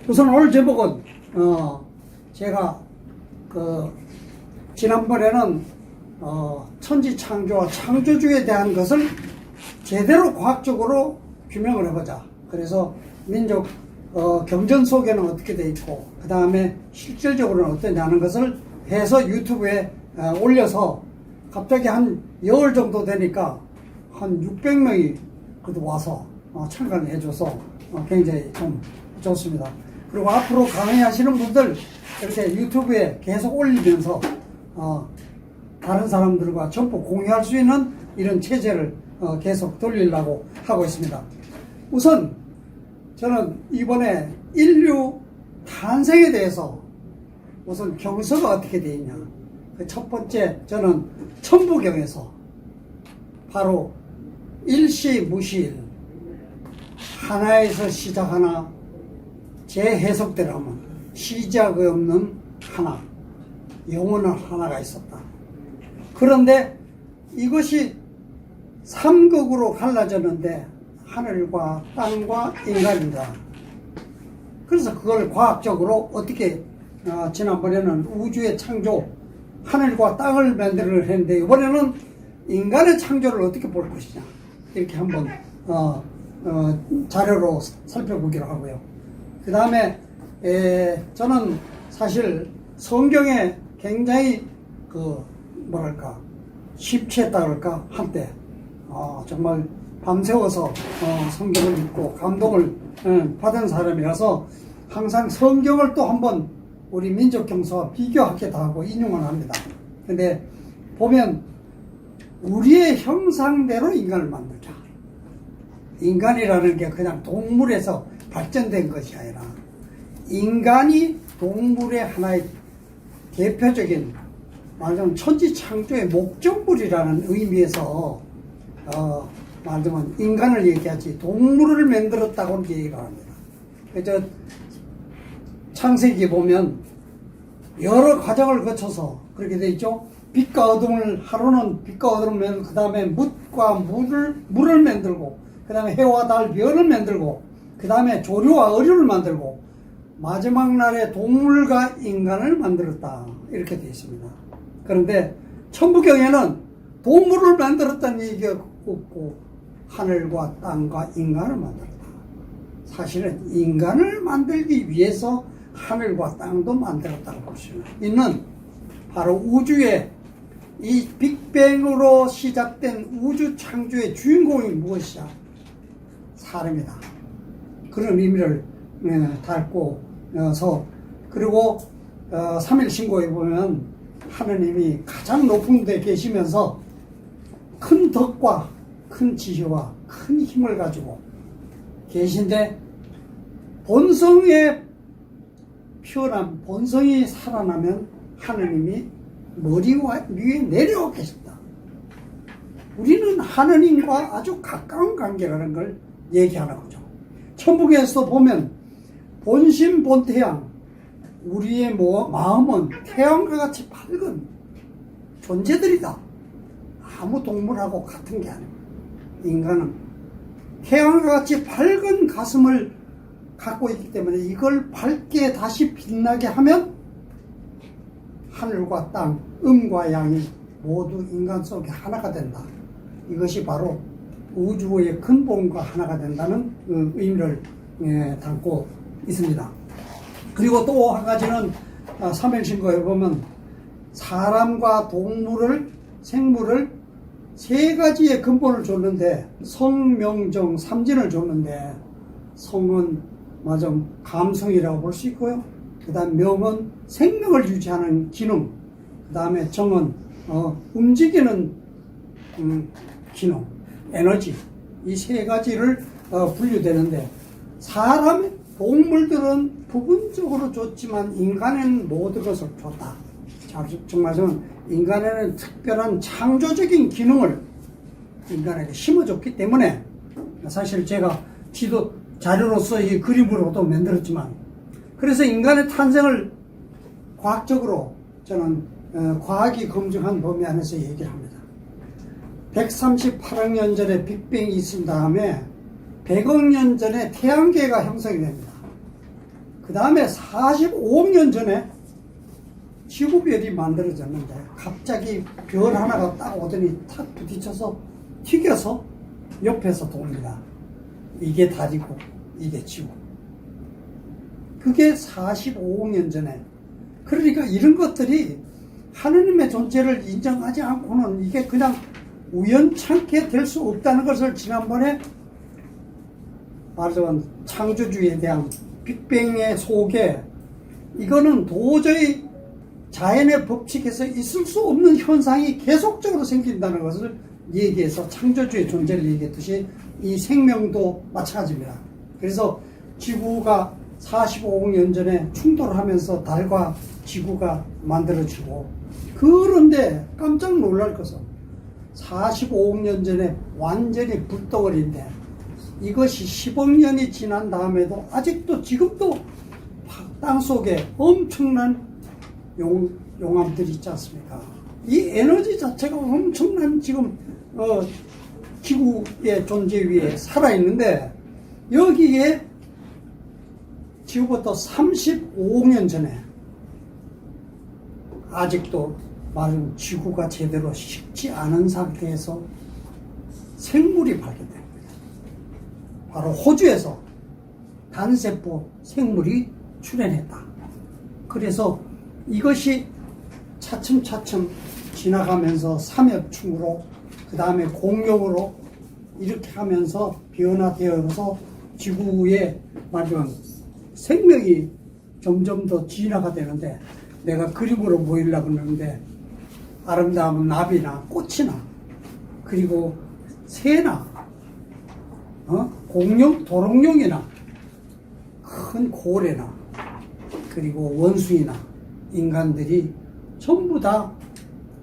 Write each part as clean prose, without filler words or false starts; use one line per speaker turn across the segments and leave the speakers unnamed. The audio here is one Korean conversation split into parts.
우선 오늘 제목은 제가 지난번에는 천지창조와 창조주에 대한 것을 제대로 과학적으로 규명을 해보자. 그래서 민족 경전 속에는 어떻게 돼 있고 그 다음에 실질적으로는 어떠냐는 것을 해서 유튜브에 올려서 갑자기 한 열흘 정도 되니까 한 600명이 그래도 와서 참관을 해줘서 굉장히 좀 좋습니다. 그리고 앞으로 강의하시는 분들 이렇게 유튜브에 계속 올리면서 다른 사람들과 전부 공유할 수 있는 이런 체제를 계속 돌리려고 하고 있습니다. 우선 저는 이번에 인류 탄생에 대해서 우선 경서가 어떻게 되어 있냐. 그 첫 번째 저는 천부경에서 바로 일시무시일 하나에서 시작하나 재해석대로 하면 시작이 없는 하나, 영원한 하나가 있었다. 그런데 이것이 삼극으로 갈라졌는데 하늘과 땅과 인간이다. 그래서 그걸 과학적으로 어떻게 지난번에는 우주의 창조, 하늘과 땅을 만들어 했는데 이번에는 인간의 창조를 어떻게 볼 것이냐 이렇게 한번 자료로 살펴보기로 하고요. 그 다음에 저는 사실 성경에 굉장히 심취했다 그럴까 한때 정말 밤새워서 성경을 읽고 감동을 받은 사람이라서 항상 성경을 또 한번 우리 민족 경서와 비교하기도 하고 인용을 합니다. 근데 보면 우리의 형상대로 인간을 만들자. 인간이라는 게 그냥 동물에서 발전된 것이 아니라 인간이 동물의 하나의 대표적인 말하자면 천지창조의 목적물이라는 의미에서 말하자면 인간을 얘기하지 동물을 만들었다고 얘기를 합니다. 그래서 창세기 보면 여러 과정을 거쳐서 그렇게 돼 있죠. 빛과 어둠을 하루는 빛과 어둠을 만들고 그 다음에 묻과 물을 만들고 그 다음에 해와 달 별을 만들고 그 다음에 조류와 어류를 만들고 마지막 날에 동물과 인간을 만들었다 이렇게 되어 있습니다. 그런데 천부경에는 동물을 만들었다는 얘기가 없고 하늘과 땅과 인간을 만들었다. 사실은 인간을 만들기 위해서 하늘과 땅도 만들었다고 볼 수 있는 바로 우주의 이 빅뱅으로 시작된 우주 창조의 주인공이 무엇이냐? 사람이다. 그런 의미를 담고서 그리고 3일 신고에 보면 하느님이 가장 높은 데 계시면서 큰 덕과 큰 지혜와 큰 힘을 가지고 계신데 본성의 피어난 본성이 살아나면 하느님이 머리 위에 내려와 계신다. 우리는 하느님과 아주 가까운 관계라는 걸 얘기하는 거죠. 천부경에서도 보면 본심 본태양, 우리의 마음은 태양과 같이 밝은 존재들이다. 아무 동물하고 같은 게 아닙니다. 인간은 태양과 같이 밝은 가슴을 갖고 있기 때문에 이걸 밝게 다시 빛나게 하면 하늘과 땅, 음과 양이 모두 인간 속에 하나가 된다. 이것이 바로 우주의 근본과 하나가 된다는 의미를 담고 있습니다. 그리고 또 한 가지는 삼일신고에 보면 사람과 동물을 생물을 세 가지의 근본을 줬는데 성명정 삼진을 줬는데 성은 맞아 감성이라고 볼 수 있고요. 그 다음 명은 생명을 유지하는 기능, 그 다음에 정은 움직이는 기능, 에너지, 이 세 가지를 분류되는데 사람, 동물들은 부분적으로 줬지만 인간에는 모든 것을 줬다. 정말 저는 인간에는 특별한 창조적인 기능을 인간에게 심어줬기 때문에 사실 제가 자료로서 이 그림으로도 만들었지만 그래서 인간의 탄생을 과학적으로 저는 과학이 검증한 범위 안에서 얘기를 합니다. 138억 년 전에 빅뱅이 있은 다음에 100억 년 전에 태양계가 형성이 됩니다. 그 다음에 45억 년 전에 지구별이 만들어졌는데 갑자기 별 하나가 딱 오더니 탁 부딪혀서 튀겨서 옆에서 돕니다. 이게 달이고 이게 지구. 그게 45억 년 전에. 그러니까 이런 것들이 하느님의 존재를 인정하지 않고는 이게 그냥 우연찮게 될 수 없다는 것을 지난번에 말하자면 창조주의에 대한 빅뱅의 속에 이거는 도저히 자연의 법칙에서 있을 수 없는 현상이 계속적으로 생긴다는 것을 얘기해서 창조주의 존재를 얘기했듯이 이 생명도 마찬가지입니다. 그래서 지구가 45억 년 전에 충돌하면서 달과 지구가 만들어지고, 그런데 깜짝 놀랄 것은 45억 년 전에 완전히 불덩어리인데 이것이 10억 년이 지난 다음에도 아직도 지금도 땅속에 엄청난 용암들이 있지 않습니까? 이 에너지 자체가 엄청난 지금 지구의 존재 위에 살아있는데, 여기에 지구부터 35억 년 전에 아직도 말은 지구가 제대로 식지 않은 상태에서 생물이 발견됩니다. 바로 호주에서 단세포 생물이 출현했다. 그래서 이것이 차츰차츰 지나가면서 삼엽충으로, 그 다음에 공룡으로 이렇게 하면서 변화되어서 지구의 말하자면 생명이 점점 더 진화가 되는데, 내가 그림으로 보이려고 그러는데 아름다운 나비나 꽃이나 그리고 새나 공룡, 도롱뇽이나 큰 고래나 그리고 원숭이나 인간들이 전부 다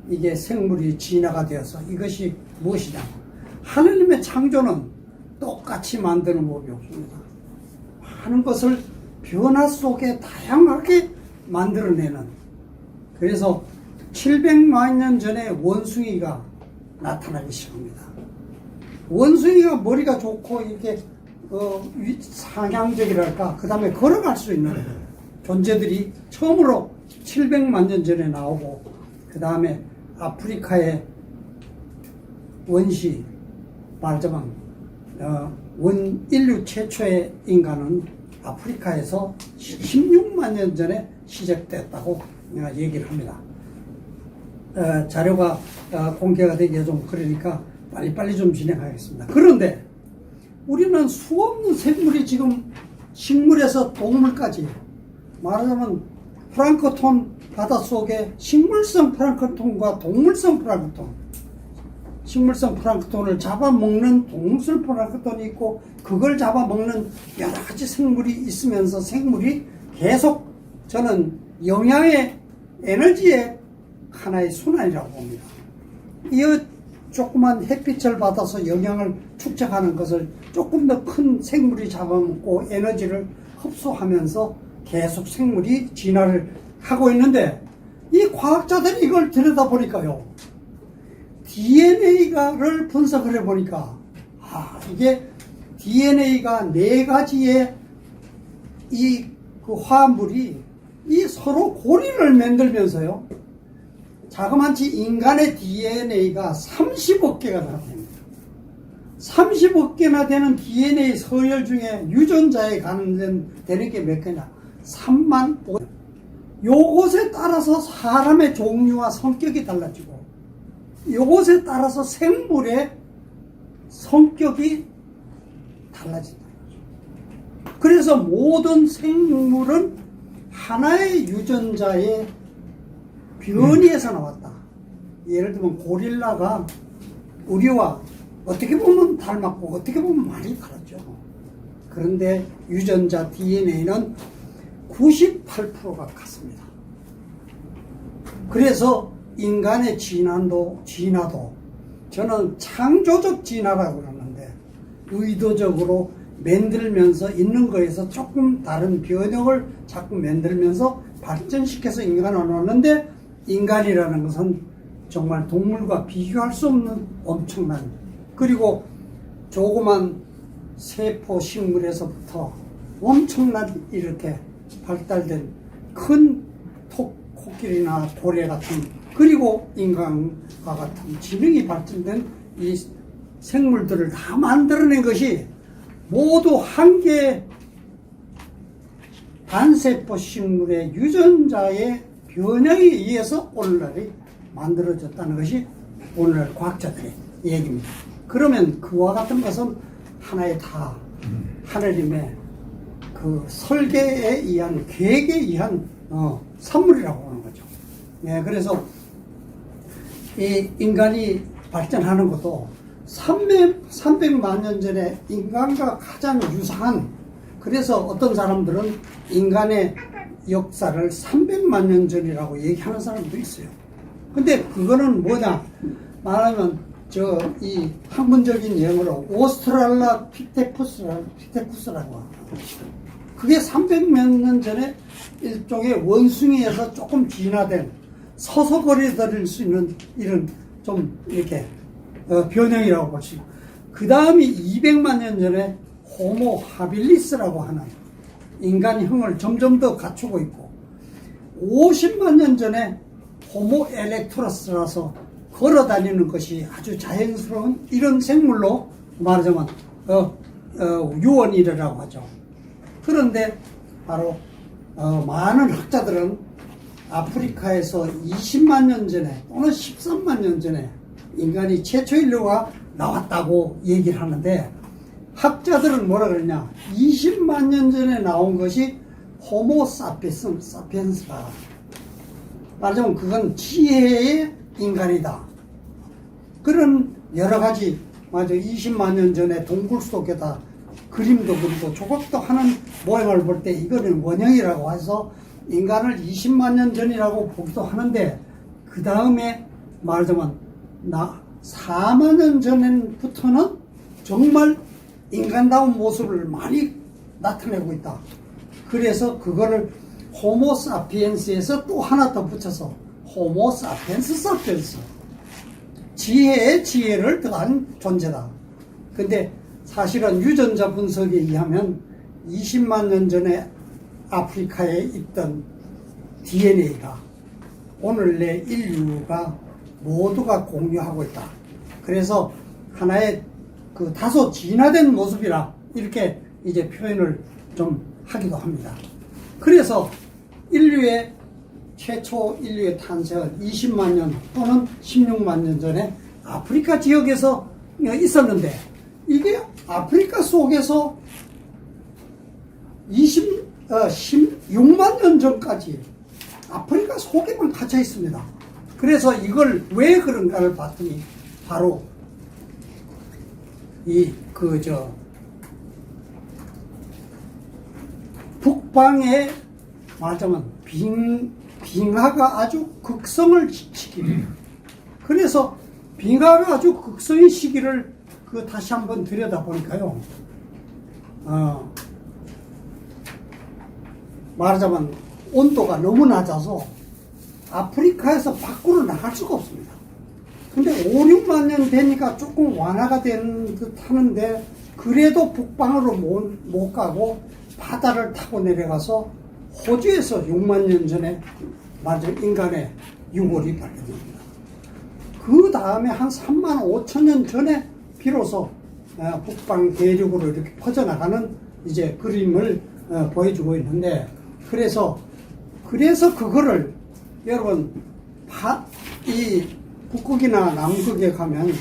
이게 생물이 진화가 되어서 이것이 무엇이냐. 하느님의 창조는 똑같이 만드는 법이 없습니다. 많은 것을 변화 속에 다양하게 만들어내는. 그래서 700만 년 전에 원숭이가 나타나기 시작합니다. 원숭이가 머리가 좋고 이렇게 상향적이랄까, 그 다음에 걸어갈 수 있는 존재들이 처음으로 700만 년 전에 나오고, 그 다음에 아프리카의 원시, 말하자면 인류 최초의 인간은 아프리카에서 16만 년 전에 시작됐다고 얘기를 합니다. 자료가 공개가 되기가 좀 그러니까 빨리빨리 좀 진행하겠습니다. 그런데 우리는 수없는 생물이 지금 식물에서 동물까지, 말하자면 플랑크톤 바닷속에 식물성 플랑크톤과 동물성 플랑크톤, 식물성 플랑크톤을 잡아먹는 동물성 플랑크톤이 있고, 그걸 잡아먹는 여러 가지 생물이 있으면서 생물이 계속, 저는 영양의 에너지의 하나의 순환이라고 봅니다. 이 조그만 햇빛을 받아서 영양을 축적하는 것을 조금 더 큰 생물이 잡아먹고 에너지를 흡수하면서 계속 생물이 진화를 하고 있는데, 이 과학자들이 이걸 들여다보니까요, DNA를 분석을 해보니까, 이게 DNA가 4가지의 그 화합물이 서로 고리를 만들면서요, 자그마치 인간의 DNA가 30억 개가 나옵니다. 30억 개나 되는 DNA 서열 중에 유전자에 관련되는 게 몇 개냐? 3만 5. 요것에 따라서 사람의 종류와 성격이 달라지고, 요것에 따라서 생물의 성격이 달라진다. 그래서 모든 생물은 하나의 유전자의 변이에서 나왔다. 예를 들면 고릴라가 우리와 어떻게 보면 닮았고 어떻게 보면 많이 다르죠. 그런데 유전자 DNA는 98%가 같습니다. 그래서 인간의 진화도 저는 창조적 진화라고 그러는데, 의도적으로 만들면서 있는 거에서 조금 다른 변형을 자꾸 만들면서 발전시켜서 인간을 얻는데, 인간이라는 것은 정말 동물과 비교할 수 없는 엄청난, 그리고 조그만 세포 식물에서부터 엄청난 이렇게 발달된 큰 코끼리나 고래 같은, 그리고 인간과 같은 지능이 발전된 이 생물들을 다 만들어낸 것이 모두 한 개의 단세포 식물의 유전자의 변형에 의해서 오늘날이 만들어졌다는 것이 오늘날 과학자들의 얘기입니다. 그러면 그와 같은 것은 하나의 다 하느님의 그 설계에 의한, 계획에 의한 산물이라고 하는 거죠. 네, 그래서 이 인간이 발전하는 것도 300만 년 전에 인간과 가장 유사한, 그래서 어떤 사람들은 인간의 역사를 300만 년 전이라고 얘기하는 사람도 있어요. 근데 그거는 뭐냐 말하면 이 학문적인 영어로 오스트랄라피테쿠스라고 합니다. 그게 300몇 년 전에 일종의 원숭이에서 조금 진화된 서서 거리다닐 수 있는 이런 좀 이렇게 변형이라고 볼 수 있고, 그 다음이 200만 년 전에 호모 하빌리스라고 하는 인간형을 점점 더 갖추고 있고, 50만 년 전에 호모 엘렉트로스라서 걸어 다니는 것이 아주 자연스러운 이런 생물로 말하자면 유언이라고 하죠. 그런데 바로 많은 학자들은 아프리카에서 20만 년 전에 또는 13만 년 전에 인간이 최초 인류가 나왔다고 얘기를 하는데, 학자들은 뭐라 그러냐, 20만 년 전에 나온 것이 호모 사피엔스다. 말하자면 그건 지혜의 인간이다. 그런 여러 가지, 맞아, 20만 년 전에 동굴 속에다 그림도 그리고 조각도 하는 모양을 볼 때 이거는 원형이라고 해서 인간을 20만 년 전이라고 보기도 하는데, 그 다음에 말하자면 4만 년 전부터는 정말 인간다운 모습을 많이 나타내고 있다. 그래서 그거를 호모 사피엔스에서 또 하나 더 붙여서 호모 사피엔스 사피엔스, 지혜의 지혜를 더한 존재다. 근데 사실은 유전자 분석에 의하면 20만 년 전에 아프리카에 있던 DNA가 오늘의 인류가 모두가 공유하고 있다. 그래서 하나의 그 다소 진화된 모습이라 이렇게 이제 표현을 좀 하기도 합니다. 그래서 최초 인류의 탄생은 20만 년 또는 16만 년 전에 아프리카 지역에서 있었는데, 이게 아프리카 속에서 16만 년 전까지 아프리카 속에만 갇혀 있습니다. 그래서 이걸 왜 그런가를 봤더니 바로 북방에 말하자면 빙하가 아주 극성을 시킵니다. 그래서 빙하가 아주 극성의 시기를 다시 한번 들여다보니까요, 말하자면 온도가 너무 낮아서 아프리카에서 밖으로 나갈 수가 없습니다. 근데 5, 6만 년 되니까 조금 완화가 된 듯 하는데, 그래도 북방으로 못 가고 바다를 타고 내려가서 호주에서 6만 년 전에 인간의 유골이 발견됩니다. 그 다음에 한 3만 5천 년 전에 비로소 북방 대륙으로 이렇게 퍼져나가는 이제 그림을 보여주고 있는데, 그래서 그거를 여러분 이 북극이나 남극에 가면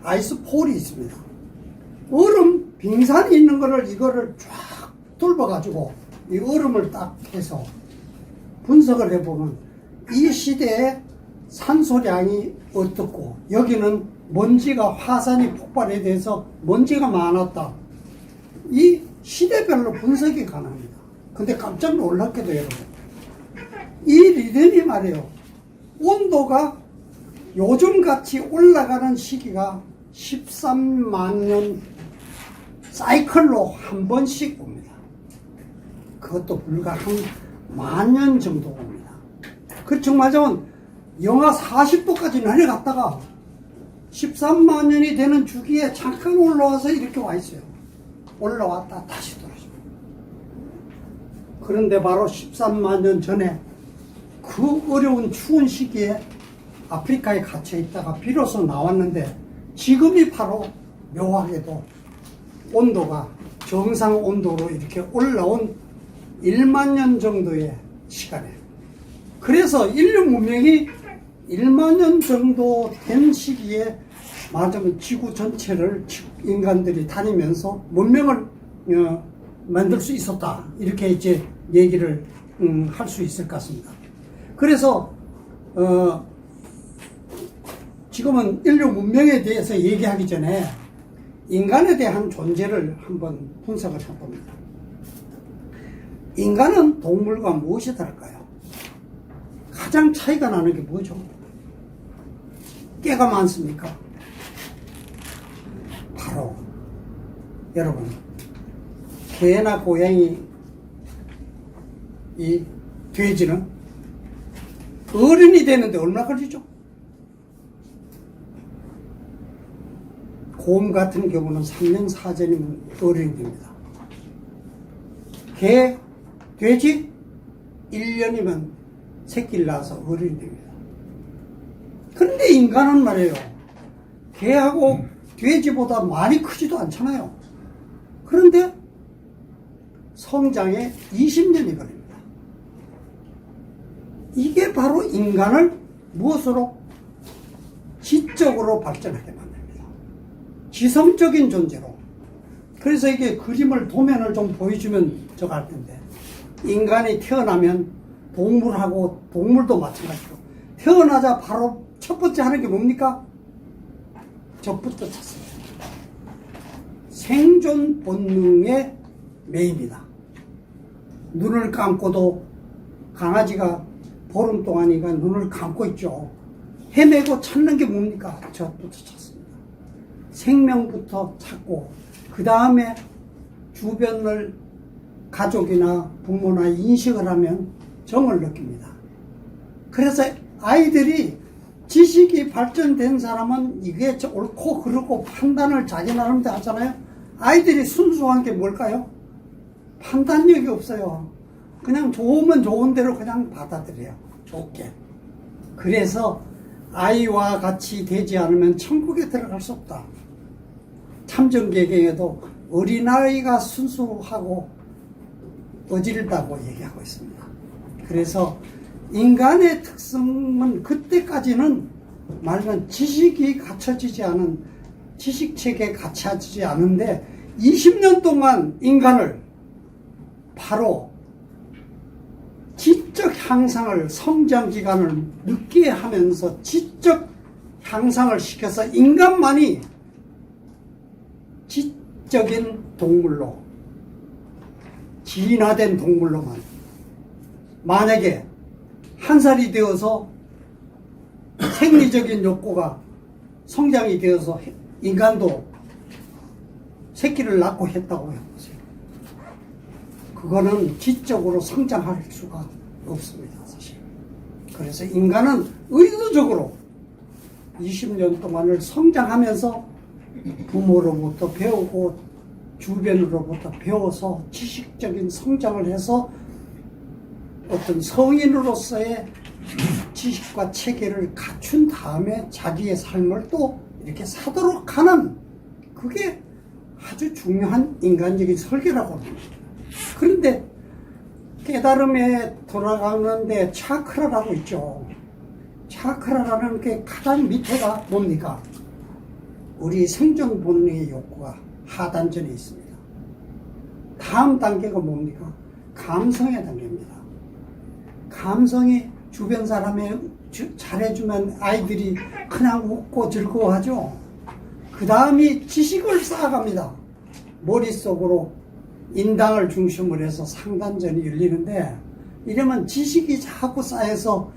아이스폴이 있습니다. 얼음 빙산이 있는 이거를 쫙 돌봐가지고 이 얼음을 딱 해서 분석을 해보면 이 시대에 산소량이 어떻고, 여기는 먼지가 화산이 폭발에 대해서 먼지가 많았다. 이 시대별로 분석이 가능합니다. 근데 깜짝 놀랍게도 여러분, 이 리듬이 말이에요, 온도가 요즘같이 올라가는 시기가 13만 년 사이클로 한 번씩 옵니다. 그것도 불과 한 10,000년 정도 옵니다. 그렇죠. 말하자면 영하 40도까지 내려갔다가 13만 년이 되는 주기에 잠깐 올라와서 이렇게 와 있어요. 올라왔다 다시 떨어집니다. 그런데 바로 13만 년 전에 그 어려운 추운 시기에 아프리카에 갇혀 있다가 비로소 나왔는데 지금이 바로 묘하게도 온도가 정상 온도로 이렇게 올라온 1만 년 정도의 시간에, 그래서 인류 문명이 1만 년 정도 된 시기에 맞으면 지구 전체를 인간들이 다니면서 문명을 만들 수 있었다, 이렇게 이제 얘기를 할 수 있을 것 같습니다. 그래서 지금은 인류 문명에 대해서 얘기하기 전에 인간에 대한 존재를 한번 분석을 해봅니다. 인간은 동물과 무엇이 다를까요? 가장 차이가 나는 게 뭐죠? 깨가 많습니까? 바로 여러분, 개나 고양이, 이 돼지는 어른이 되는데 얼마나 걸리죠? 곰 같은 경우는 3년 4년이면 어른이 됩니다. 개, 돼지 1년이면 새끼를 낳아서 어른이 됩니다. 그런데 인간은 말이에요, 개하고 돼지보다 많이 크지도 않잖아요. 그런데 성장에 20년이 걸립니다. 이게 바로 인간을 무엇으로? 지적으로 발전하게 만듭니다. 지성적인 존재로. 그래서 이게 그림을, 도면을 좀 보여주면 저거 할 텐데, 인간이 태어나면 동물도 마찬가지로 태어나자 바로 첫 번째 하는 게 뭡니까? 적부터 찾습니다. 생존 본능의 매입니다. 눈을 감고도 강아지가 보름 동안이가 눈을 감고 있죠. 헤매고 찾는 게 뭡니까? 적부터 찾습니다. 생명부터 찾고, 그 다음에 주변을 가족이나 부모나 인식을 하면 정을 느낍니다. 그래서 아이들이 지식이 발전된 사람은 이게 옳고 그르고 판단을 자기 나름대로 하잖아요. 아이들이 순수한 게 뭘까요? 판단력이 없어요. 그냥 좋으면 좋은 대로 그냥 받아들여요. 좋게. 그래서 아이와 같이 되지 않으면 천국에 들어갈 수 없다. 참정계경에도 어린아이가 순수하고 어질다고 얘기하고 있습니다. 그래서 인간의 특성은 그때까지는 말하면 지식이 갖춰지지 않은, 지식체계에 갖춰지지 않은데 20년 동안 인간을 바로 지적 향상을, 성장 기간을 늦게 하면서 지적 향상을 시켜서 인간만이 지적인 동물로, 진화된 동물로만, 만약에 한 살이 되어서 생리적인 욕구가 성장이 되어서 인간도 새끼를 낳고 했다고 해보세요. 그거는 지적으로 성장할 수가 없습니다, 사실. 그래서 인간은 의도적으로 20년 동안을 성장하면서 부모로부터 배우고 주변으로부터 배워서 지식적인 성장을 해서 어떤 성인으로서의 지식과 체계를 갖춘 다음에 자기의 삶을 또 이렇게 사도록 하는, 그게 아주 중요한 인간적인 설계라고 합니다. 그런데 깨달음에 돌아가는데 차크라라고 있죠. 차크라라는 게 가장 밑에가 뭡니까? 우리 생존 본능의 욕구가 하단전에 있습니다. 다음 단계가 뭡니까? 감성의 단계입니다. 감성이 주변 사람이 잘해주면 아이들이 그냥 웃고 즐거워하죠. 그 다음이 지식을 쌓아갑니다. 머릿속으로 인당을 중심으로 해서 상단전이 열리는데, 이러면 지식이 자꾸 쌓여서,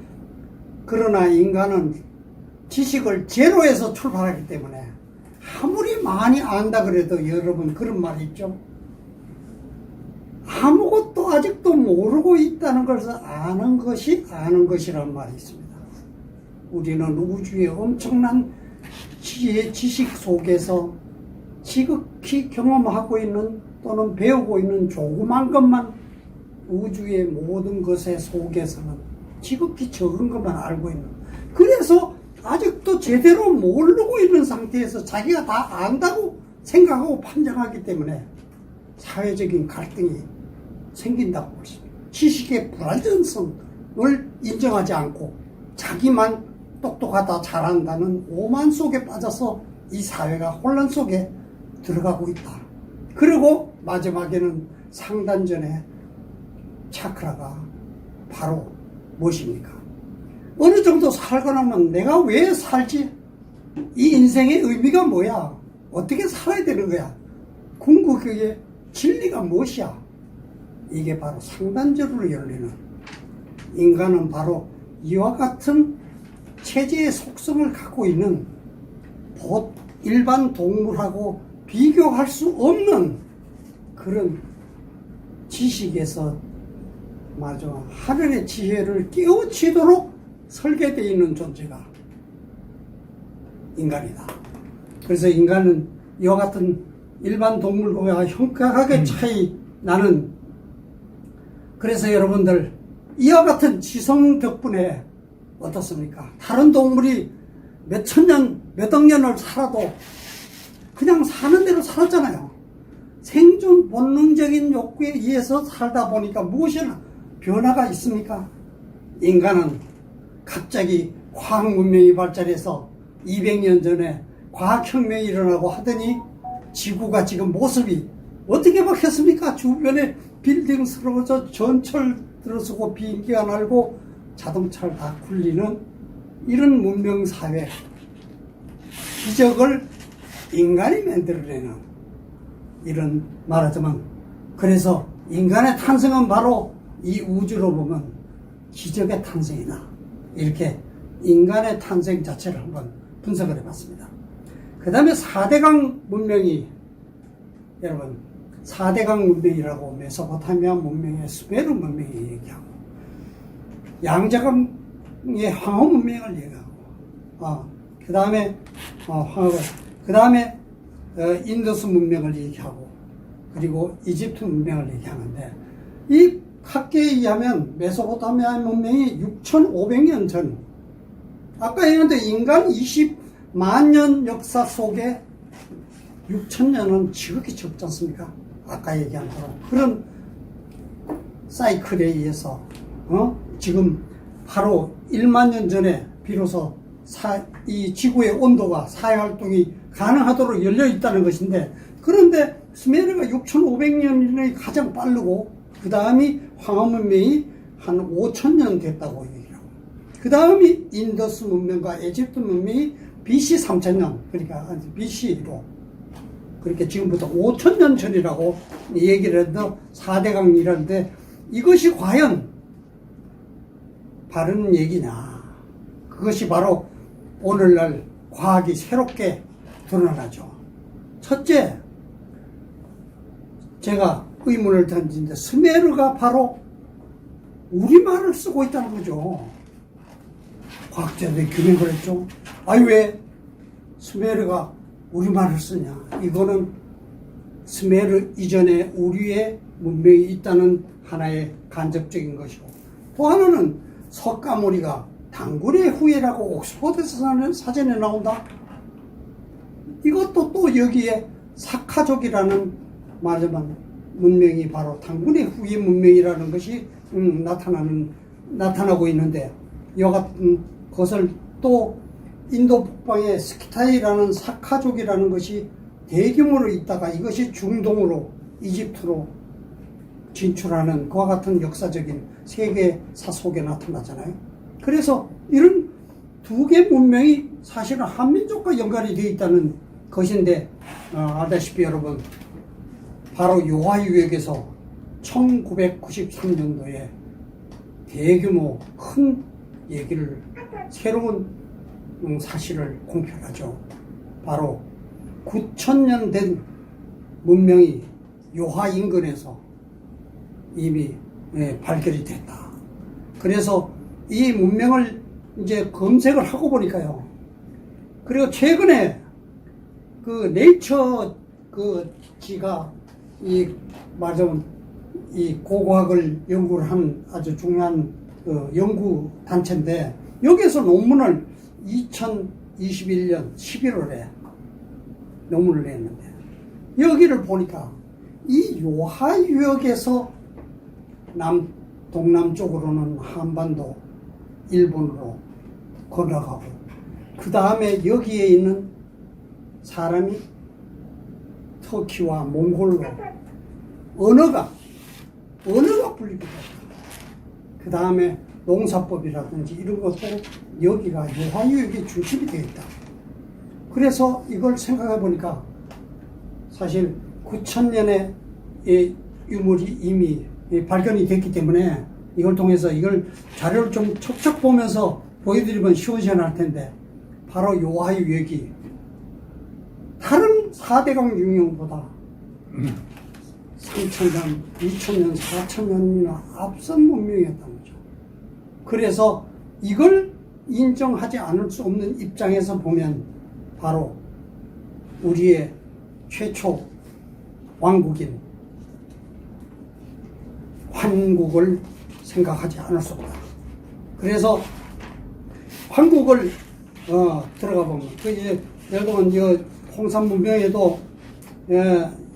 그러나 인간은 지식을 제로에서 출발하기 때문에 아무리 많이 안다 그래도, 여러분 그런 말이 있죠. 아무것도 아직도 모르고 있다는 것을 아는 것이 아는 것이라는 말이 있습니다. 우리는 우주의 엄청난 지식 속에서 지극히 경험하고 있는 또는 배우고 있는 조그만 것만 우주의 모든 것의 속에서는 지극히 적은 것만 알고 있는, 그래서 아직도 제대로 모르고 있는 상태에서 자기가 다 안다고 생각하고 판정하기 때문에 사회적인 갈등이 생긴다고 볼 수 있습니다. 지식의 불완전성을 인정하지 않고 자기만 똑똑하다 잘한다는 오만 속에 빠져서 이 사회가 혼란 속에 들어가고 있다. 그리고 마지막에는 상단전의 차크라가 바로 무엇입니까? 어느 정도 살고 나면 내가 왜 살지? 이 인생의 의미가 뭐야? 어떻게 살아야 되는 거야? 궁극의 진리가 무엇이야? 이게 바로 상단전으로 열리는, 인간은 바로 이와 같은 체제의 속성을 갖고 있는 일반 동물하고 비교할 수 없는 그런 지식에서 하늘의 지혜를 깨우치도록 설계되어 있는 존재가 인간이다. 그래서 인간은 이와 같은 일반 동물과 현격하게 차이 나는, 그래서 여러분들 이와 같은 지성 덕분에 어떻습니까? 다른 동물이 몇천 년, 몇억 년을 살아도 그냥 사는 대로 살았잖아요. 생존 본능적인 욕구에 의해서 살다 보니까 무엇이나 변화가 있습니까? 인간은 갑자기 과학 문명이 발달해서 200년 전에 과학혁명이 일어나고 하더니 지구가 지금 모습이 어떻게 바뀌었습니까? 주변에 빌딩 쓰러져 전철 들어서고 비행기가 날고 자동차를 다 굴리는 이런 문명사회 기적을 인간이 만들어내는, 이런 말하자면, 그래서 인간의 탄생은 바로 이 우주로 보면 기적의 탄생이다. 이렇게 인간의 탄생 자체를 한번 분석을 해봤습니다. 그 다음에 4대강 문명이, 여러분 4대강 문명이라고 메소포타미아 문명의 수메르 문명이 얘기하고, 양자강의 황호 문명을 얘기하고, 그 다음에 그 다음에 인더스 문명을 얘기하고, 그리고 이집트 문명을 얘기하는데, 이 학계에 의하면 메소포타미아 문명이 6,500년 전, 아까 얘기했는데 인간 20만 년 역사 속에 6,000년은 지극히 적지 않습니까? 아까 얘기한 대로 그런 사이클에 의해서 지금 바로 1만 년 전에 비로소 이 지구의 온도가 사회활동이 가능하도록 열려 있다는 것인데, 그런데 수메르가 6,500년이 가장 빠르고 그 다음이 황하문명이 한 5,000년 됐다고 얘기를 하고, 그 다음이 인더스 문명과 에집트 문명이 BC 3,000년, 그러니까 BC로, 그렇게 지금부터 5,000년 전이라고 얘기를 해도 4대강이라는데, 이것이 과연 바른 얘기냐? 그것이 바로 오늘날 과학이 새롭게 드러나죠. 첫째, 제가 의문을 던진데, 스메르가 바로 우리말을 쓰고 있다는 거죠. 과학자들이 규명을 했죠. 아니, 왜 스메르가 우리말을 쓰냐? 이거는 스메르 이전에 우리의 문명이 있다는 하나의 간접적인 것이고, 또 하나는 석가모니가 당군의 후예라고 옥스퍼드에서 사전에 나온다. 이것도 또 여기에 사카족이라는 말하자면 문명이 바로 당군의 후예 문명이라는 것이 나타나고 있는데, 이와 같은 것을 또 인도 북방의 스키타이라는 사카족이라는 것이 대규모로 있다가 이것이 중동으로, 이집트로 진출하는 그와 같은 역사적인 세계사 속에 나타나잖아요. 그래서 이런 두 개 문명이 사실은 한민족과 연관이 되어 있다는 것인데, 알다시피 여러분, 바로 요하유역에서 1993년도에 대규모 큰 얘기를, 새로운 사실을 공표하죠. 바로 9,000년 된 문명이 요하 인근에서 이미 발견이 됐다. 그래서 이 문명을 이제 검색을 하고 보니까요. 그리고 최근에 그 네이처 그 지가 말하자면 이 고고학을 연구를 한 아주 중요한 연구 단체인데 여기에서 논문을 2021년 11월에 논문을 냈는데 여기를 보니까 이 요하유역에서 동남쪽으로는 한반도, 일본으로 건너가고 그 다음에 여기에 있는 사람이 터키와 몽골로 언어가 분리되었다. 그 다음에 농사법이라든지 이런 것도 여기가 요하유역의 중심이 되어 있다. 그래서 이걸 생각해 보니까 사실 9,000년의 유물이 이미 발견이 됐기 때문에 이걸 통해서 이걸 자료를 좀 척척 보면서 보여드리면 시원시원할 텐데 바로 요하유역이 다른 4대강 유형보다 3,000년, 2,000년, 4,000년이나 앞선 문명이었다는 거죠. 그래서 이걸 인정하지 않을 수 없는 입장에서 보면 바로 우리의 최초 왕국인 환국을 생각하지 않을 수 없다. 그래서 환국을 들어가 보면 예를 들면 홍산 문명에도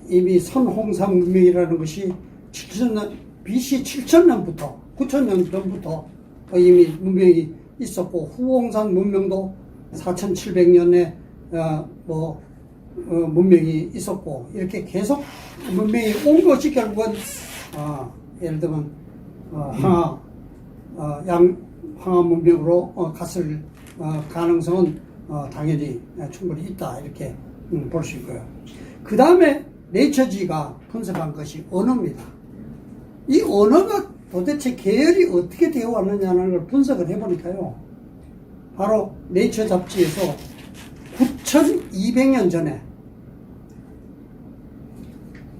이미 선홍산 문명이라는 것이 7,000년 BC 7,000년부터 9,000년 전부터 이미 문명이 있었고 후홍산 문명도 4,700년에 문명이 있었고 이렇게 계속 문명이 온 것이 결국은 예를 들면 황하 문명으로 갔을 가능성은 당연히 충분히 있다 이렇게 볼 수 있고요. 그 다음에 네이처지가 분석한 것이 언어입니다. 이 언어가 도대체 계열이 어떻게 되어 왔느냐는 걸 분석을 해보니까요. 바로 네이처 잡지에서 9,200년 전에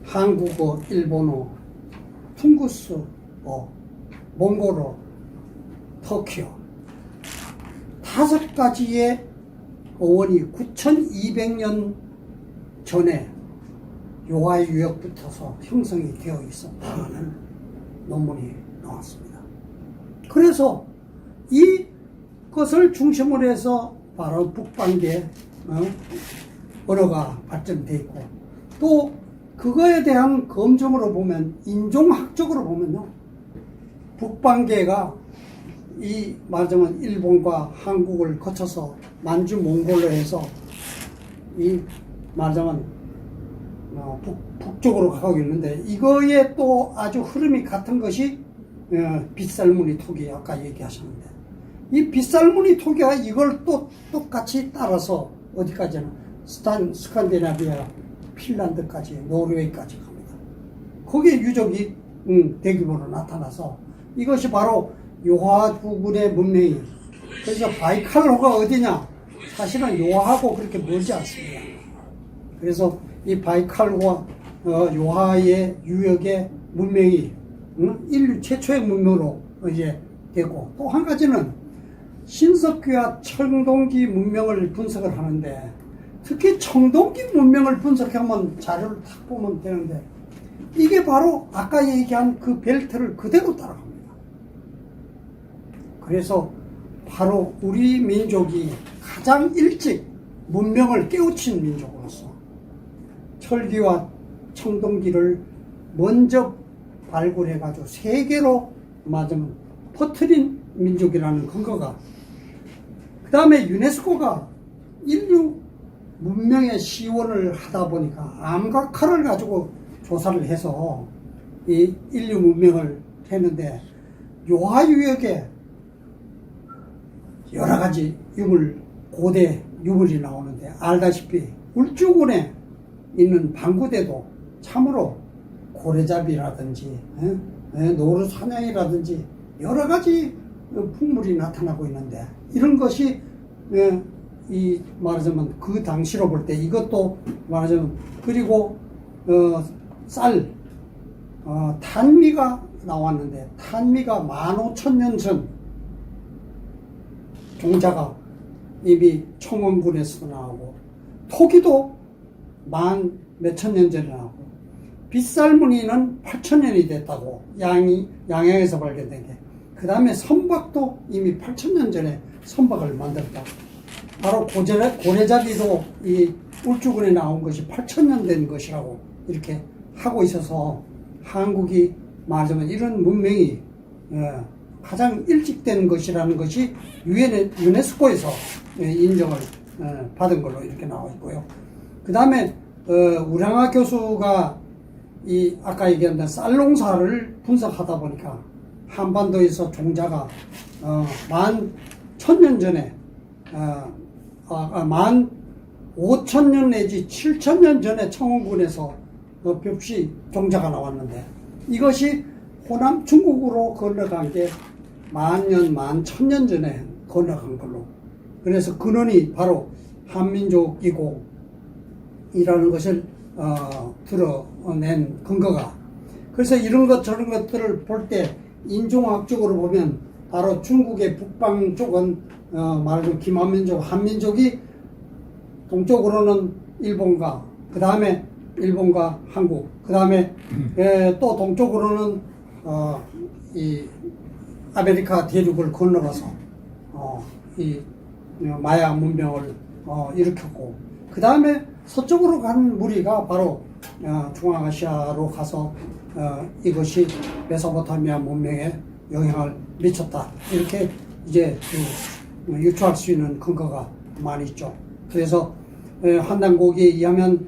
한국어, 일본어, 퉁구스어, 몽골어, 터키어 5가지의 어원이 9,200년 전에 요하유역부터서 형성이 되어 있었다는 논문이 나왔습니다. 그래서 이것을 중심으로 해서 바로 북반계 언어가 발전되어 있고 또 그거에 대한 검증으로 보면 인종학적으로 보면요 북반계가 말하자면 일본과 한국을 거쳐서 만주 몽골로 해서 말하자면 북쪽으로 가고 있는데 이거에 또 아주 흐름이 같은 것이 빗살무늬 토기 아까 얘기하셨는데 이 빗살무늬 토기가 이걸 또 똑같이 따라서 어디까지는 스칸디나비아 핀란드까지 노르웨이까지 갑니다. 거기에 유적이 대규모로 나타나서 이것이 바로 요하 부근의 문명이 그래서 바이칼로가 어디냐 사실은 요하하고 그렇게 멀지 않습니다. 그래서 이 바이칼과 요하의 유역의 문명이 인류 최초의 문명으로 이제 되고 또 한 가지는 신석기와 청동기 문명을 분석을 하는데 특히 청동기 문명을 분석하면 자료를 탁 보면 되는데 이게 바로 아까 얘기한 그 벨트를 그대로 따라갑니다. 그래서 바로 우리 민족이 가장 일찍 문명을 깨우친 민족으로서 철기와 청동기를 먼저 발굴해가지고 세계로 맞으면 퍼뜨린 민족이라는 근거가 그 다음에 유네스코가 인류 문명의 시원을 하다 보니까 암각화를 가지고 조사를 해서 이 인류 문명을 했는데 요하유역에 여러 가지 고대 유물이 나오는데 알다시피 울주군에 있는 방구대도 참으로 고래잡이라든지 노루사냥이라든지 여러 가지 풍물이 나타나고 있는데 이런 것이 말하자면 그 당시로 볼 때 이것도 말하자면 그리고 탄미가 나왔는데 탄미가 15,000년 전 종자가 이미 청원군에서 나오고 토기도 만 몇천 년 전에 나오고 빗살무늬는 8,000년이 됐다고, 양양에서 발견된 게. 그 다음에 선박도 이미 8,000년 전에 선박을 만들었다. 바로 고래잡이도 이 울주군에 나온 것이 8,000년 된 것이라고 이렇게 하고 있어서 한국이 말하자면 이런 문명이 가장 일찍 된 것이라는 것이 유네스코에서 인정을 받은 걸로 이렇게 나와 있고요. 그 다음에 우량하 교수가 이 아까 얘기한 쌀농사를 분석하다 보니까 한반도에서 종자가 11,000년 전에 15,000년 내지 7,000년 전에 청원군에서 벽시 종자가 나왔는데 이것이 호남 중국으로 건너간 게 10,000년, 11,000년 전에 건너간 걸로. 그래서 근원이 바로 한민족이고 이라는 것을 드러낸 근거가. 그래서 이런 것 저런 것들을 볼 때 인종학적으로 보면 바로 중국의 북방 쪽은 말하자면 김한민족, 한민족이 동쪽으로는 일본과 그 다음에 일본과 한국, 그 다음에 또 동쪽으로는 이 아메리카 대륙을 건너가서 이 마야 문명을 일으켰고, 그 다음에 서쪽으로 간 무리가 바로 중앙아시아로 가서 이것이 메소포타미아 문명에 영향을 미쳤다. 이렇게 이제 유추할 수 있는 근거가 많이 있죠. 그래서 한단고기에 의하면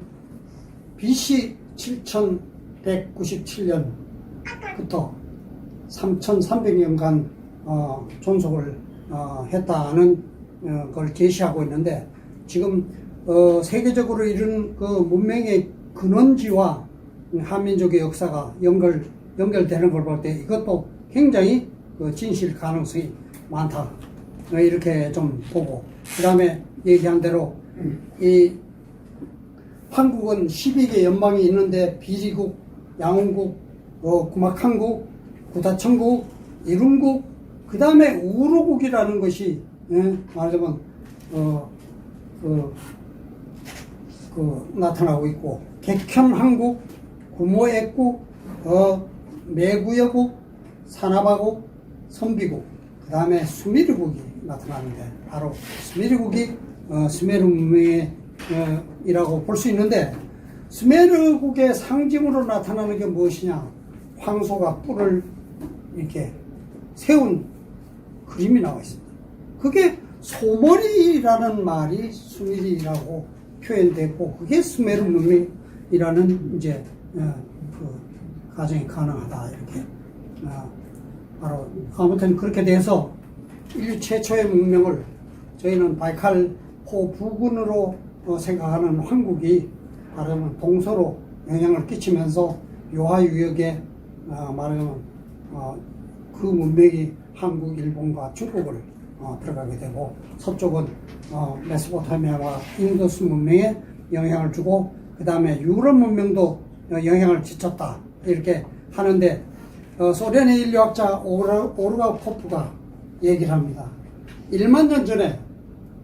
BC 7197년부터 3300년간 존속을 했다는 걸 계시하고 있는데, 지금 세계적으로 이런 그 문명의 근원지와 한민족의 역사가 연결되는 걸 볼 때 이것도 굉장히 진실 가능성이 많다. 이렇게 좀 보고, 그 다음에 얘기한 대로 이 한국은 12개 연방이 있는데 비리국, 양원국, 구막한국, 구다천국, 이룬국, 그 다음에 우루국이라는 것이 말하자면 나타나고 있고, 객현한국, 구모액국, 매구여국, 산하바국, 선비국, 그 다음에 수메르국이 나타나는데 바로 수메르국이 수메르 문명이라고 볼 수 있는데, 수메르국의 상징으로 나타나는 게 무엇이냐? 황소가 뿔을 이렇게 세운 그림이 나와 있습니다. 그게 소머리라는 말이 수메르라고 표현됐고, 그게 수메르 문명이라는 이제 그 가정이 가능하다. 이렇게 바로 아무튼 그렇게 돼서 인류 최초의 문명을 저희는 바이칼호 부근으로 생각하는 한국이 말하면 동서로 영향을 끼치면서 요하유역에 말하면 그 문명이 한국, 일본과 중국을 들어가게 되고, 서쪽은 메소포타미아와 인도스 문명에 영향을 주고, 그 다음에 유럽 문명도 영향을 끼쳤다. 이렇게 하는데, 소련의 인류학자 오르가코프가 얘기를 합니다. 1만 년 전에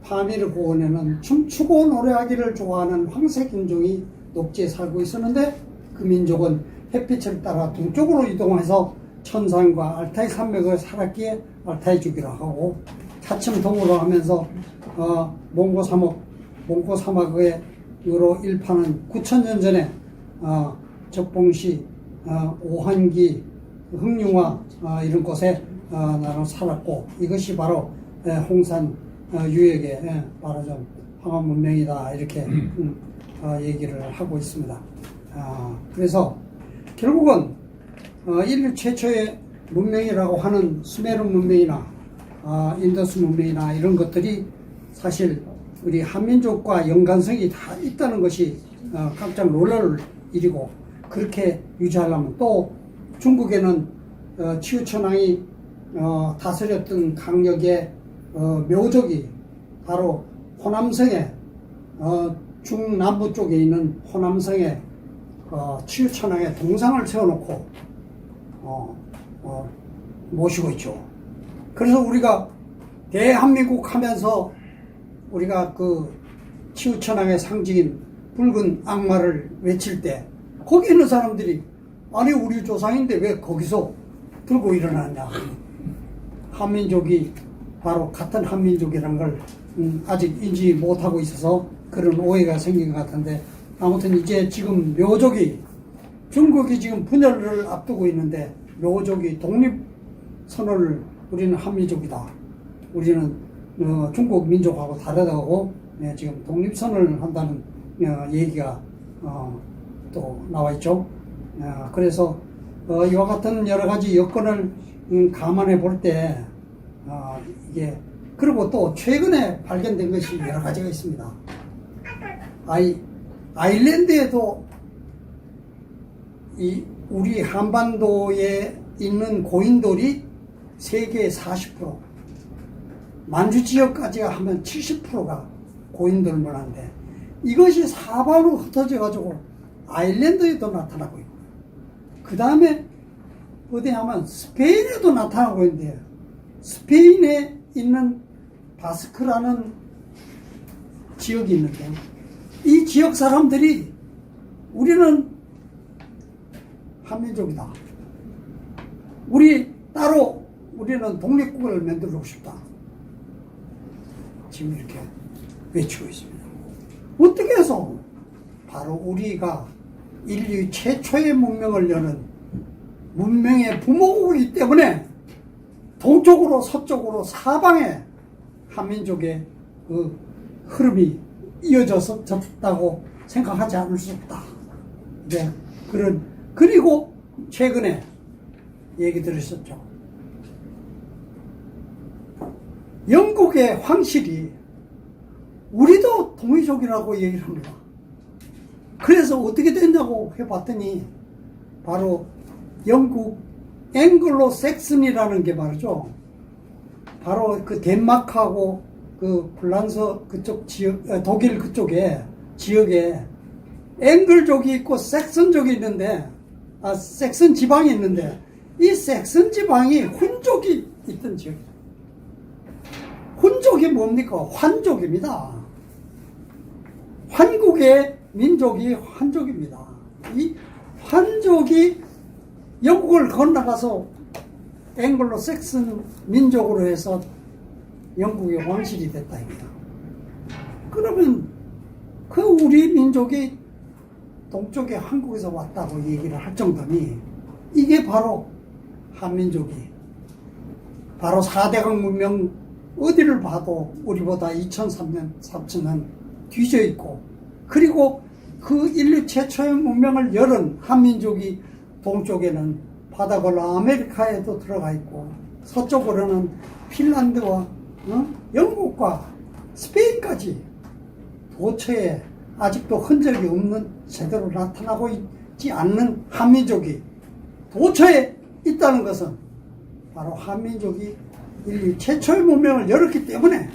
파미르 고원에는 춤추고 노래하기를 좋아하는 황색 인종이 녹지에 살고 있었는데, 그 민족은 햇빛을 따라 동쪽으로 이동해서 천산과 알타이 산맥을 살았기에 알타이 주기로 하고, 차츰 동으로 하면서 몽고 사막의 으로 일파는 9,000년 전에 적봉시, 오한기, 흥룡화 이런 곳에 나는 살았고, 이것이 바로 홍산 유역의 말하자면 황한 문명이다. 이렇게 얘기를 하고 있습니다. 그래서 결국은 인류 최초의 문명이라고 하는 수메르 문명이나 인더스 문명이나 이런 것들이 사실 우리 한민족과 연관성이 다 있다는 것이 깜짝 놀랄 일이고, 그렇게 유지하려면 또 중국에는 치우천왕이 다스렸던 강력의 묘족이 바로 호남성에 중남부 쪽에 있는 호남성에 치우천왕의 동상을 세워놓고 모시고 있죠. 그래서 우리가 대한민국 하면서 우리가 그 치우천왕의 상징인 붉은 악마를 외칠 때 거기 있는 사람들이 아니 우리 조상인데 왜 거기서 들고 일어났냐. 한민족이 바로 같은 한민족이라는 걸 아직 인지 못하고 있어서 그런 오해가 생긴 것 같은데, 아무튼 이제 지금 묘족이, 중국이 지금 분열을 앞두고 있는데 묘족이 독립선언을, 우리는 한민족이다, 우리는 중국 민족하고 다르다고 지금 독립선언을 한다는 얘기가 또 나와 있죠. 그래서 이와 같은 여러 가지 여건을 감안해 볼 때 이게, 그리고 또 최근에 발견된 것이 여러 가지가 있습니다. 아일랜드에도 우리 한반도에 있는 고인돌이 세계의 40%, 만주 지역까지 하면 70%가 고인돌 문화인데, 이것이 사방으로 흩어져 가지고 아일랜드에도 나타나고 있고, 그 다음에 어디 하면 스페인에도 나타나고 있는데, 스페인에 있는 바스크라는 지역이 있는데, 이 지역 사람들이 우리는 한민족이다, 우리 따로 우리는 독립국을 만들고 싶다, 지금 이렇게 외치고 있습니다. 어떻게 해서? 바로 우리가 인류 최초의 문명을 여는 문명의 부모이기 때문에 동쪽으로 서쪽으로 사방에 한민족의 그 흐름이 이어졌다고 생각하지 않을 수 없다. 네, 그리고 최근에 얘기 들으셨죠. 영국의 황실이 우리도 동이족이라고 얘기를 합니다. 그래서 어떻게 됐냐고 해봤더니 바로 영국 앵글로 섹슨이라는 게 말이죠. 바로 그 덴마크하고 그 프랑스 그쪽 지역, 독일 그쪽에 지역에 앵글족이 있고 섹슨족이 있는데, 섹슨 지방이 있는데, 이 섹슨 지방이 훈족이 있던 지역이에요. 훈족이 뭡니까? 환족입니다. 환국의 민족이 환족입니다. 이 환족이 영국을 건너가서 앵글로 섹슨 민족으로 해서 영국의 왕실이 됐다 이거야. 그러면 그 우리 민족이 동쪽에 한국에서 왔다고 얘기를 할 정도니, 이게 바로 한민족이 바로 4대강 문명 어디를 봐도 우리보다 2003년, 3000년 뒤져 있고, 그리고 그 인류 최초의 문명을 열은 한민족이 동쪽에는 바다 건너 아메리카에도 들어가 있고, 서쪽으로는 핀란드와 영국과 스페인까지 도처에 아직도 흔적이 없는, 제대로 나타나고 있지 않는 한민족이 도처에 있다는 것은 바로 한민족이 인류 최초의 문명을 열었기 때문에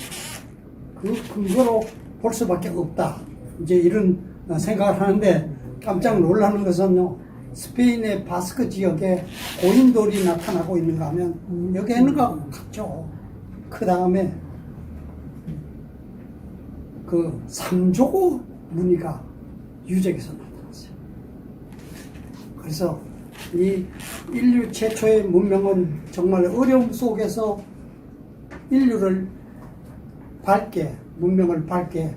그 근거로 볼 수밖에 없다. 이제 이런 생각을 하는데, 깜짝 놀라는 것은요, 스페인의 바스크 지역에 고인돌이 나타나고 있는가 하면 여기 있는 거하고 같죠. 그 다음에 그 삼조고 무늬가 유적에서 나타났어요. 그래서 이 인류 최초의 문명은 정말 어려움 속에서 인류를 밝게, 문명을 밝게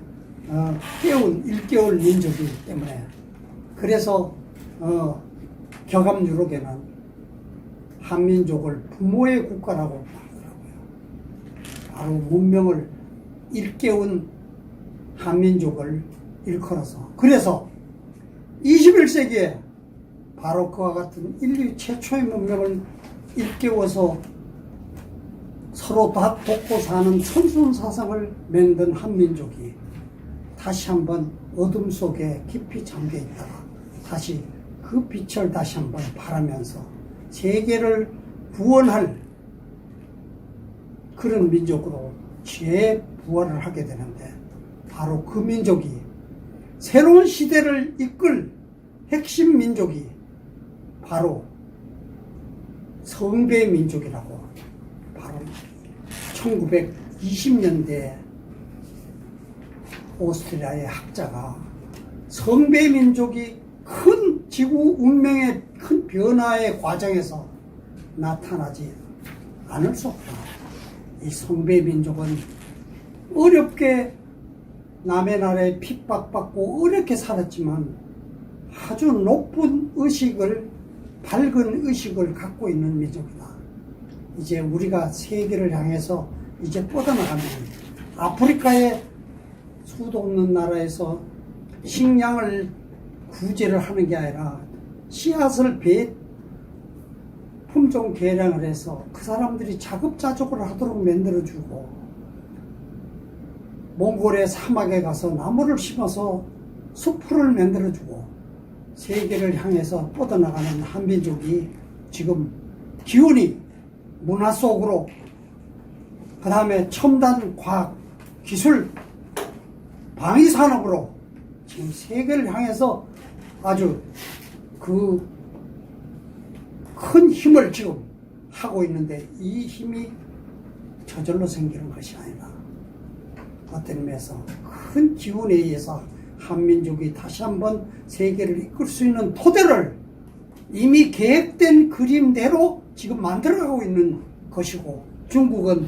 일깨울 민족이기 때문에, 그래서 격암유록에는 한민족을 부모의 국가라고 말하더라고요. 바로 문명을 일깨운 한민족을 일컬어서, 그래서 21세기에 바로 그와 같은 인류 최초의 문명을 일깨워서 서로 돕고 사는 선순사상을 만든 한민족이 다시 한번 어둠 속에 깊이 잠겨 있다가 다시 그 빛을 다시 한번 바라면서 세계를 구원할 그런 민족으로 재부활을 하게 되는데, 바로 그 민족이 새로운 시대를 이끌 핵심 민족이 바로 성배 민족이라고, 바로 1920년대 오스트리아의 학자가 성배 민족이 큰 지구 운명의 큰 변화의 과정에서 나타나지 않을 수 없다. 이 성배 민족은 어렵게 남의 나라에 핍박받고 어렵게 살았지만 아주 높은 의식을, 밝은 의식을 갖고 있는 민족이다. 이제 우리가 세계를 향해서 이제 뻗어나가는 아프리카의 수도 없는 나라에서 식량을 구제를 하는 게 아니라 씨앗을 품종 개량을 해서 그 사람들이 자급자족을 하도록 만들어주고, 몽골의 사막에 가서 나무를 심어서 숲을 만들어주고, 세계를 향해서 뻗어나가는 한민족이 지금 기운이 문화 속으로, 그 다음에 첨단 과학, 기술, 방위산업으로 지금 세계를 향해서 아주 그 큰 힘을 지금 하고 있는데, 이 힘이 저절로 생기는 것이 아니라 어떤 의미에서 큰 기운에 의해서 한민족이 다시 한번 세계를 이끌 수 있는 토대를 이미 계획된 그림대로 지금 만들어가고 있는 것이고, 중국은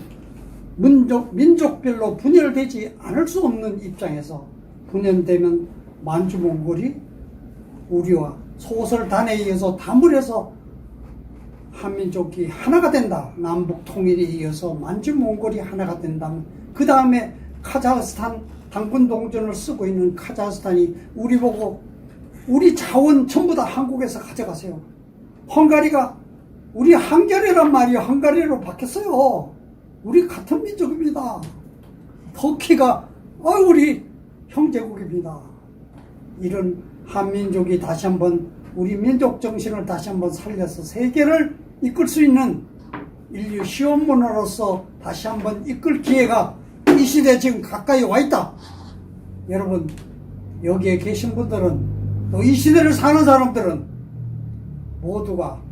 민족별로 분열되지 않을 수 없는 입장에서 분열되면 만주몽골이 우리와 소설단에 의해서 담을해서 한민족이 하나가 된다. 남북 통일에 이어서 만주몽골이 하나가 된다면, 그 다음에 카자흐스탄 당군 동전을 쓰고 있는 카자흐스탄이 우리 보고 우리 자원 전부 다 한국에서 가져가세요. 헝가리가 우리 한겨레란 말이 헝가리로 바뀌었어요. 우리 같은 민족입니다. 터키가 우리 형제국입니다. 이런 한민족이 다시 한번 우리 민족 정신을 다시 한번 살려서 세계를 이끌 수 있는 인류 시원문화로서 다시 한번 이끌 기회가 이 시대에 지금 가까이 와 있다. 여러분, 여기에 계신 분들은, 또 이 시대를 사는 사람들은 모두가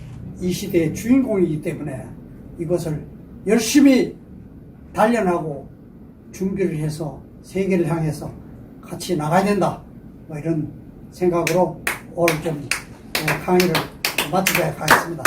이 시대의 주인공이기 때문에 이것을 열심히 단련하고 준비를 해서 세계를 향해서 같이 나가야 된다. 뭐 이런 생각으로 오늘 좀 강의를 마치도록 하겠습니다.